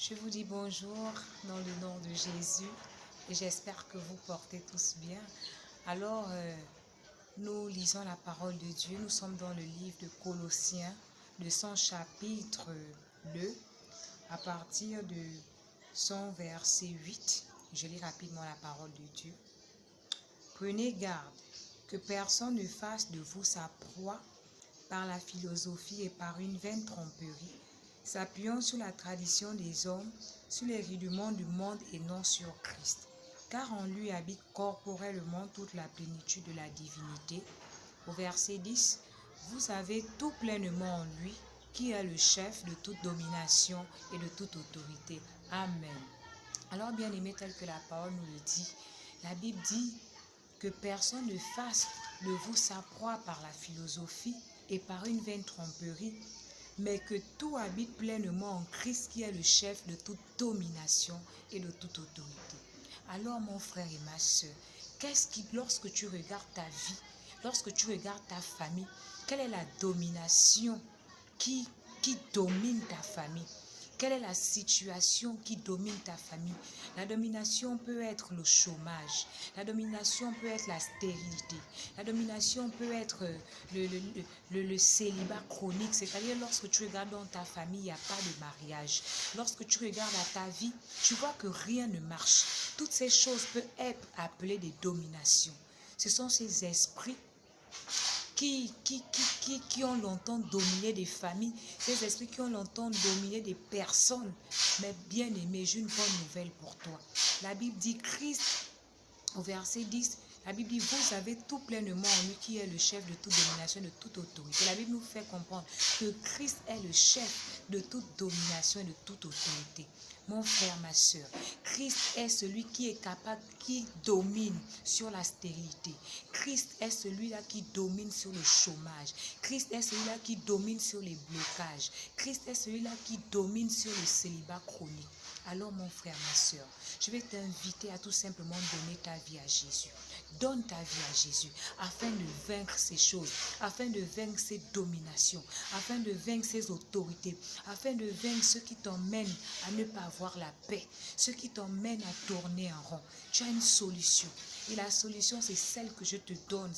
Je vous dis bonjour dans le nom de Jésus et j'espère que vous portez tous bien. Alors, nous lisons la parole de Dieu. Nous sommes dans le livre de Colossiens, de son chapitre 2, à partir de son verset 8. Je lis rapidement la parole de Dieu. Prenez garde que personne ne fasse de vous sa proie par la philosophie et par une vaine tromperie, s'appuyant sur la tradition des hommes, sur les rudiments du monde et non sur Christ. Car en lui habite corporellement toute la plénitude de la divinité. Au verset 10, vous avez tout pleinement en lui, qui est le chef de toute domination et de toute autorité. Amen. Alors, bien-aimés, tel que la parole nous le dit, la Bible dit que personne ne fasse de vous sa proie par la philosophie et par une vaine tromperie, mais que tout habite pleinement en Christ qui est le chef de toute domination et de toute autorité. Alors mon frère et ma soeur, lorsque tu regardes ta vie, lorsque tu regardes ta famille, quelle est la domination qui domine ta famille? Quelle est la situation qui domine ta famille? La domination peut être le chômage. La domination peut être la stérilité. La domination peut être le célibat chronique. C'est-à-dire lorsque tu regardes dans ta famille, il n'y a pas de mariage. Lorsque tu regardes à ta vie, tu vois que rien ne marche. Toutes ces choses peuvent être appelées des dominations. Ce sont ces esprits qui ont longtemps dominé des familles, ces esprits qui ont longtemps dominé des personnes. Mais bien aimé, j'ai une bonne nouvelle pour toi. La Bible dit, Christ, au verset 10, la Bible dit, vous avez tout pleinement en lui qui est le chef de toute domination, de toute autorité. La Bible nous fait comprendre que Christ est le chef de toute domination et de toute autorité. Mon frère, ma soeur, Christ est celui qui est capable, qui domine sur la stérilité. Christ est celui-là qui domine sur le chômage. Christ est celui-là qui domine sur les blocages. Christ est celui-là qui domine sur le célibat chronique. Alors mon frère, ma soeur, je vais t'inviter à tout simplement donner ta vie à Jésus. Donne ta vie à Jésus afin de vaincre ces choses, afin de vaincre ces dominations, afin de vaincre ces autorités, afin de vaincre ceux qui t'emmènent à ne pas avoir la paix, ceux qui t'emmènent à tourner en rond. Tu as une solution. Et la solution, c'est celle que je te donne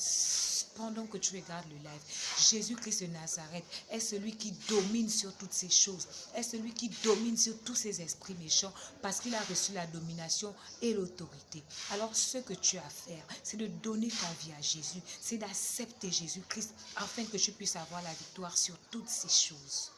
pendant que tu regardes le live. Jésus-Christ de Nazareth est celui qui domine sur toutes ces choses, est celui qui domine sur tous ces esprits méchants parce qu'il a reçu la domination et l'autorité. Alors, ce que tu as à faire, c'est de donner ta vie à Jésus, c'est d'accepter Jésus-Christ afin que tu puisses avoir la victoire sur toutes ces choses.